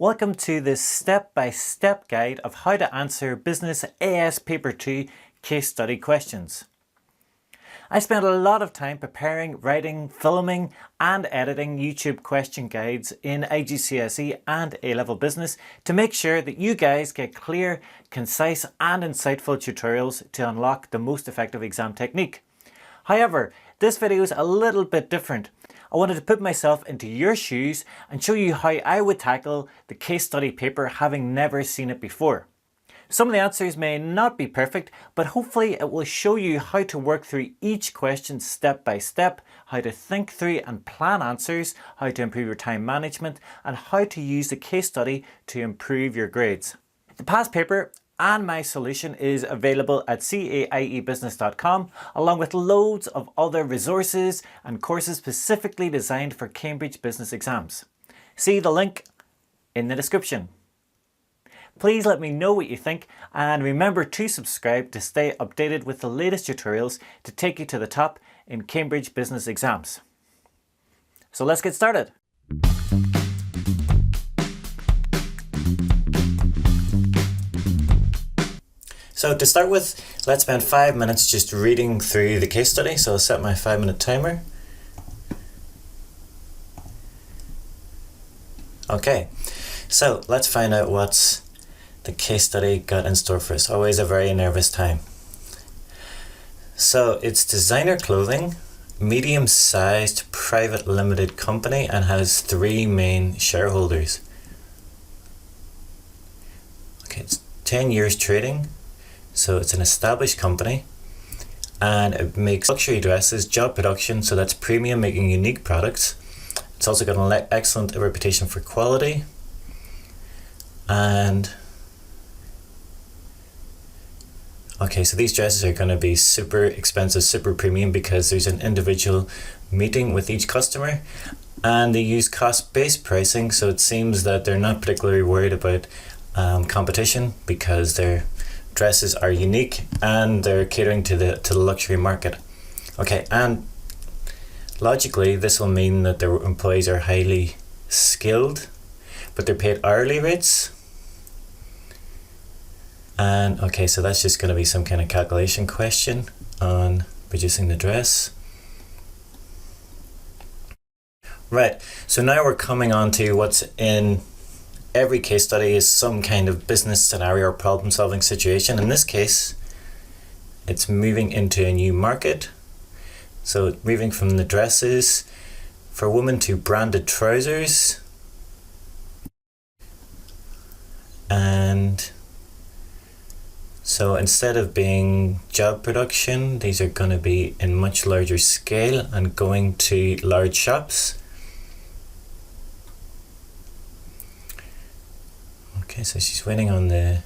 Welcome to this step-by-step guide of how to answer Business AS Paper 2 case study questions. I spent a lot of time preparing, writing, filming and editing YouTube question guides in IGCSE and A-level business to make sure that you guys get clear, concise and insightful tutorials to unlock the most effective exam technique. However, this video is a little bit different. I wanted to put myself into your shoes and show you how I would tackle the case study paper having never seen it before. Some of the answers may not be perfect, but hopefully it will show you how to work through each question step by step, how to think through and plan answers, how to improve your time management, and how to use the case study to improve your grades. The past paper and my solution is available at caiebbusiness.com, along with loads of other resources and courses specifically designed for Cambridge business exams. See the link in the description. Please let me know what you think and remember to subscribe to stay updated with the latest tutorials to take you to the top in Cambridge business exams. So let's get started. So to start with, let's spend 5 minutes just reading through the case study. So I'll set my 5-minute timer. Okay, so let's find out what's the case study got in store for us. Always a very nervous time. So it's designer clothing, medium-sized private limited company, and has 3 main shareholders. Okay, it's 10 years trading. So it's an established company and it makes luxury dresses, job production, so that's premium, making unique products. It's also got an excellent reputation for quality, and okay, so these dresses are going to be super expensive, super premium, because there's an individual meeting with each customer and they use cost-based pricing, so it seems that they're not particularly worried about competition because their dresses are unique and they're catering to the luxury market. Okay, and logically this will mean that their employees are highly skilled, but they're paid hourly rates. And okay, so that's just going to be some kind of calculation question on producing the dress. Right, so now we're coming on to what's in every case study is some kind of business scenario or problem solving situation. In this case, it's moving into a new market. So moving from the dresses for women to branded trousers. And so instead of being job production, these are going to be in much larger scale and going to large shops. Okay, so she's winning on the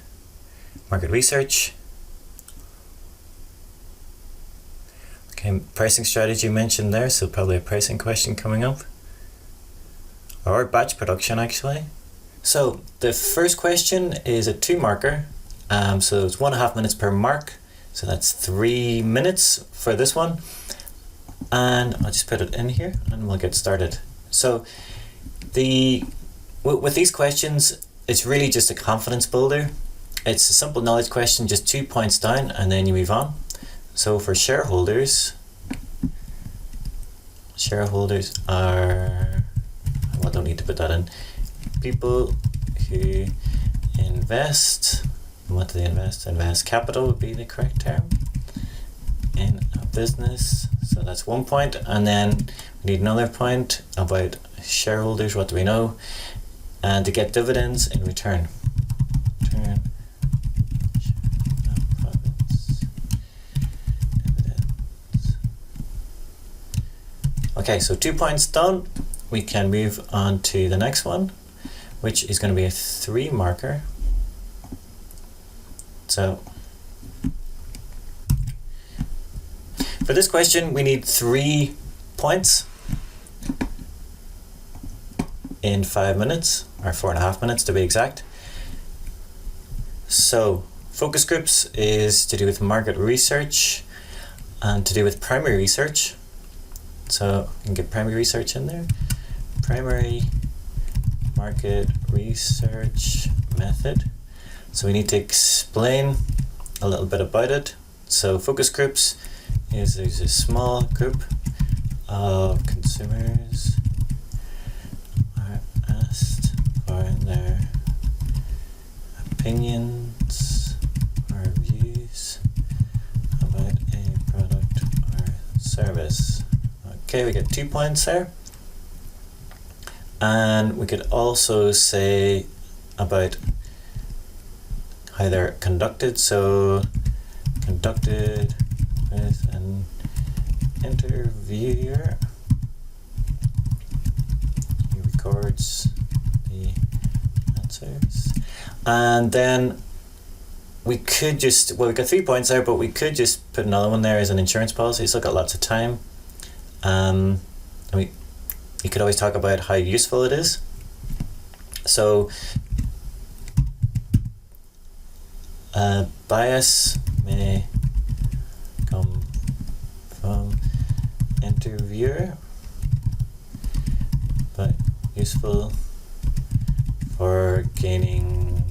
market research. Okay, pricing strategy mentioned there, so probably a pricing question coming up. Or batch production, actually. So the first question is a 2-marker. So it's 1.5 minutes per mark. So that's 3 minutes for this one. And I'll just put it in here and we'll get started. So with these questions, it's really just a confidence builder. It's a simple knowledge question, just 2 points down, and then you move on. So for shareholders are, well, I don't need to put that in. People who invest, what do they invest? Invest capital would be the correct term in a business. So that's 1 point, and then we need another point about shareholders. What do we know? And to get dividends in return. Dividends. Okay, so 2 points done. We can move on to the next one, which is going to be a 3-marker. So for this question, we need 3 points in 5 minutes, or 4.5 minutes to be exact. So focus groups is to do with market research and to do with primary research. So you can get primary research in there. Primary market research method. So we need to explain a little bit about it. So focus groups is there's a small group of consumers are asked for their opinions or views about a product or service. Okay, we get 2 points there. And we could also say about how they're conducted. So conducted with an interviewer. He records the answers. And then we could just, well, we got 3 points there, but we could just put another one there as an insurance policy. It's still got lots of time. You could always talk about how useful it is. So bias may come from interviewer, but useful for gaining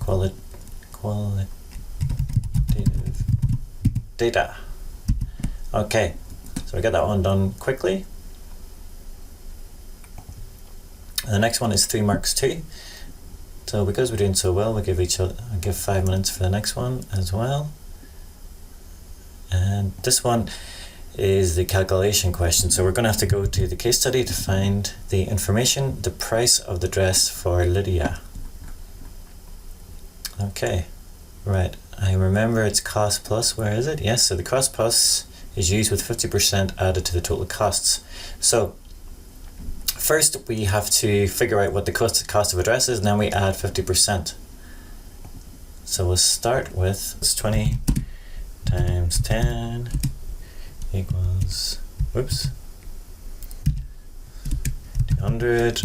qualitative data. Okay, so we got that one done quickly. And the next one is 3 marks too. So because we're doing so well, we'll give 5 minutes for the next one as well. And this one is the calculation question. So we're going to have to go to the case study to find the information, the price of the dress for Lydia. Okay, right. I remember it's cost plus. Where is it? Yes, so the cost plus is used with 50% added to the total costs. So first we have to figure out what the cost of a dress is, and then we add 50%. So we'll start with 20 times 10 equals, 200,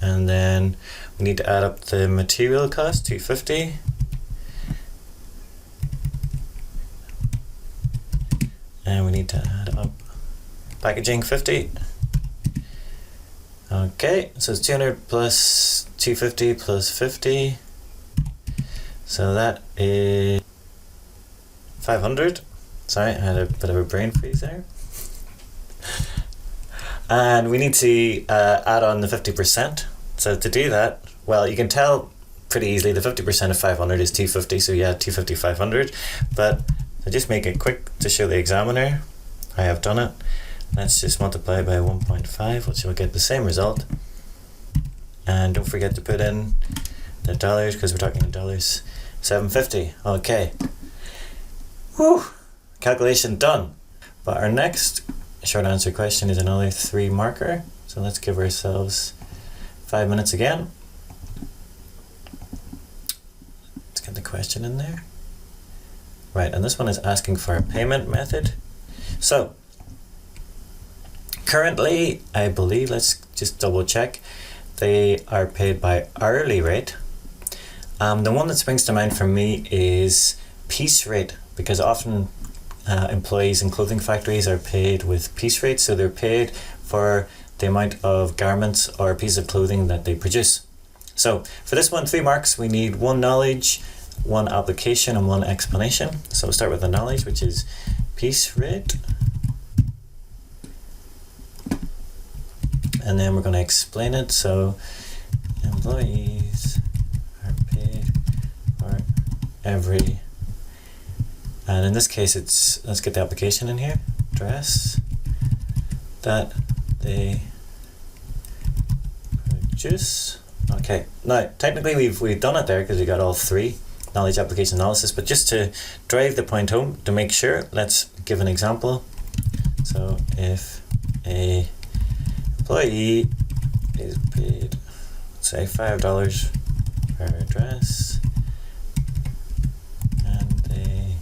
and then we need to add up the material cost, 250. And we need to add up packaging, 50. Okay, so it's 200 plus 250 plus 50. So that is 500. Sorry, I had a bit of a brain freeze there. And we need to add on the 50%. So to do that, well, you can tell pretty easily the 50% of 500 is 250, so yeah, 250, 500. But to just make it quick to show the examiner, I have done it. Let's just multiply by 1.5, which will get the same result. And don't forget to put in the dollars, because we're talking in dollars. 750. Okay. Whew. Calculation done. But our next short answer question is another 3 marker. So let's give ourselves 5 minutes again. Let's get the question in there. Right, and this one is asking for a payment method. So currently, I believe, let's just double check, they are paid by hourly rate. The one that springs to mind for me is piece rate, because often employees in clothing factories are paid with piece rates, so they're paid for the amount of garments or pieces of clothing that they produce. So for this one, 3 marks, we need 1 knowledge, 1 application, and 1 explanation. So we'll start with the knowledge, which is piece rate. And then we're going to explain it. So employees are paid for every, and in this case it's, let's get the application in here, dress that they produce. Okay, now technically we've done it there because we got all 3, knowledge, application, analysis, but just to drive the point home, to make sure, let's give an example. So if a employee is paid, say, $5 per dress, and they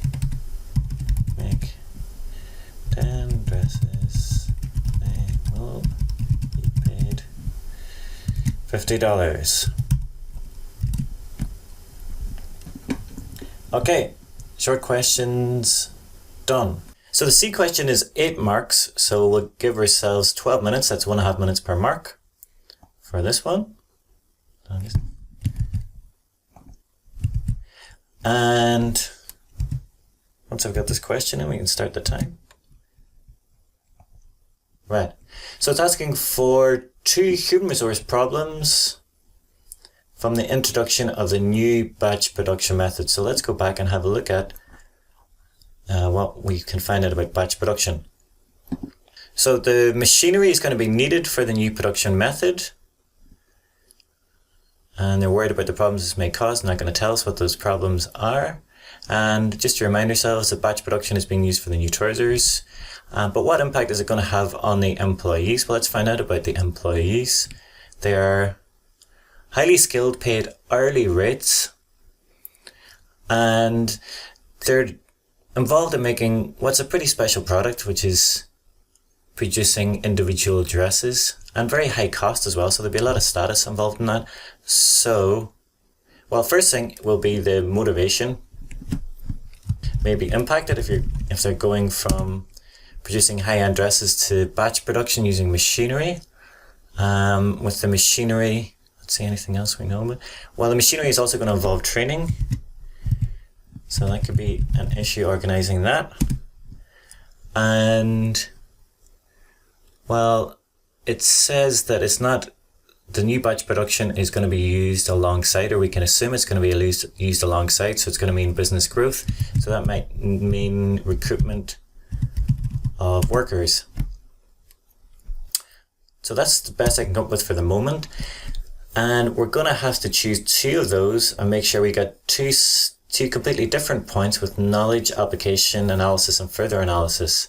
make 10 dresses, they will be paid $50. Okay, short questions done. So So the C question is 8 marks, so we'll give ourselves 12 minutes, that's 1.5 minutes per mark for this one. And once I've got this question in, we can start the time. Right, so it's asking for 2 human resource problems from the introduction of the new batch production method. So let's go back and have a look at what we can find out about batch production. So the machinery is going to be needed for the new production method. And they're worried about the problems this may cause. Not going to tell us what those problems are. And just to remind ourselves that batch production is being used for the new trousers. But what impact is it going to have on the employees? Well, let's find out about the employees. They are highly skilled, paid hourly rates. And they're involved in making what's a pretty special product, which is producing individual dresses, and very high cost as well, so there'll be a lot of status involved in that. So, well, first thing will be the motivation may be impacted if they're going from producing high-end dresses to batch production using machinery. With the machinery, let's see, anything else we know about? Well, the machinery is also going to involve training, so that could be an issue organising that. And well, it says that it's not, the new batch production is going to be used alongside, or we can assume it's going to be used alongside, so it's going to mean business growth. So that might mean recruitment of workers. So that's the best I can come up with for the moment. And we're going to have to choose 2 of those and make sure we get two completely different points with knowledge, application, analysis, and further analysis.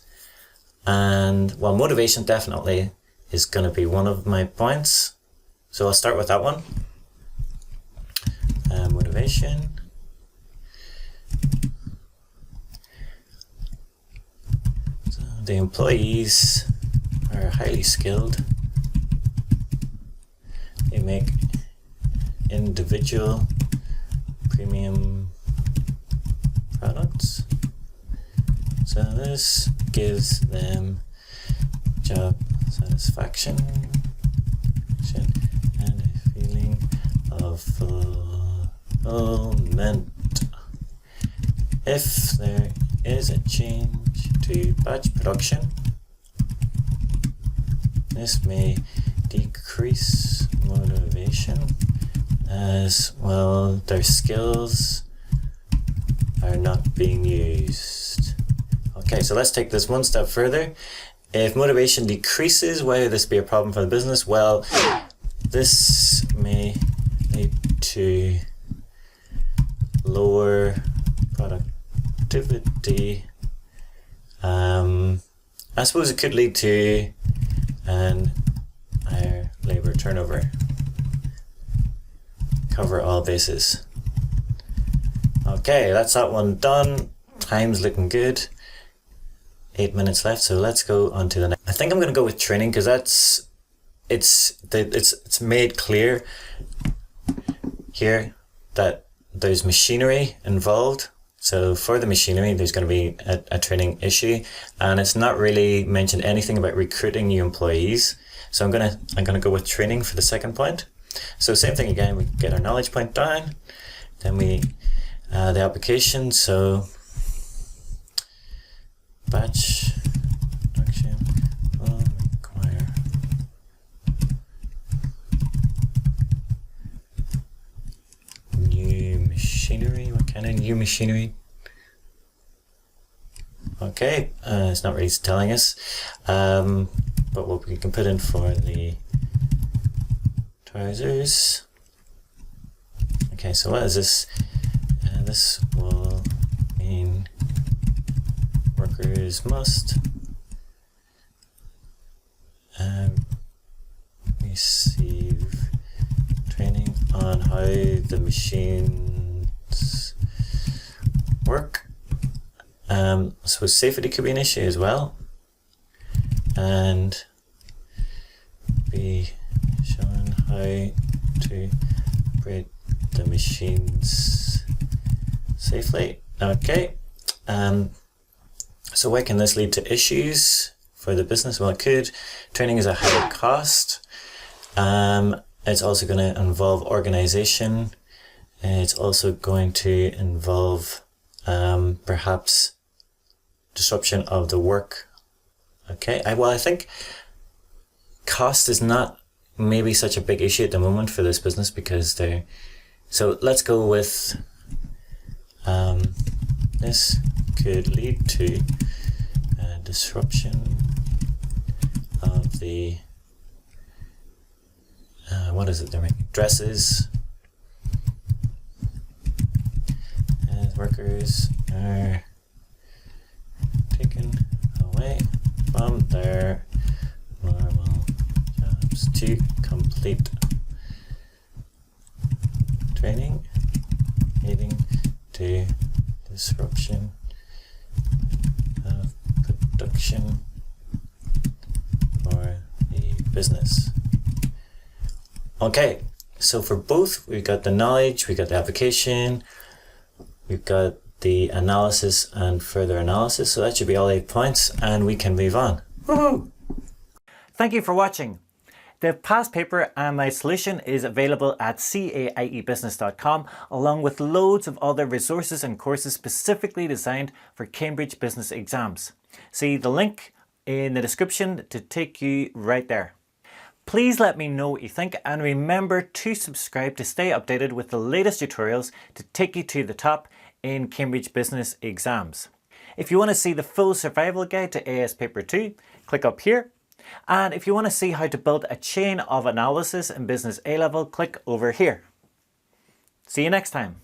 And well, motivation definitely is going to be one of my points. So I'll start with that one. Motivation. So the employees are highly skilled. They make individual premium products. So this gives them job satisfaction and a feeling of fulfillment. If there is a change to batch production, this may decrease motivation as well their skills are not being used. Okay, so let's take this one step further. If motivation decreases, why would this be a problem for the business? Well, this may lead to lower productivity. I suppose it could lead to an higher labour turnover. Cover all bases. Okay, that's that one done. Time's looking good. 8 minutes left, so let's go on to the next. I think I'm going to go with training because it's made clear here that there's machinery involved. So for the machinery, there's going to be a training issue, and it's not really mentioned anything about recruiting new employees. So I'm gonna go with training for the second point. So same thing again. We get our knowledge point down, then we the application. So batch production will require new machinery. What kind of new machinery? Okay, it's not really telling us, but what we can put in for the trousers. Okay, so what is this? This will mean workers must receive training on how the machines work. So safety could be an issue as well, and be shown how to operate the machines safely. Okay, So why can this lead to issues for the business? Well, it could. Training is a higher cost. It's also going to involve organization. It's also going to involve perhaps disruption of the work. Okay, I think cost is not maybe such a big issue at the moment for this business because they're... So let's go with this could lead to disruption of the what is it they're making? Dresses. As workers are taken away from their normal jobs to complete training, leading to disruption of production for the business. Okay, so for both, we've got the knowledge, we've got the application, we've got the analysis and further analysis. So that should be all 8 points and we can move on. Woohoo! Thank you for watching. The past paper and my solution is available at caiebusiness.com along with loads of other resources and courses specifically designed for Cambridge Business exams. See the link in the description to take you right there. Please let me know what you think and remember to subscribe to stay updated with the latest tutorials to take you to the top in Cambridge Business exams. If you want to see the full survival guide to AS Paper 2, click up here. And if you want to see how to build a chain of analysis in Business A-level, click over here. See you next time.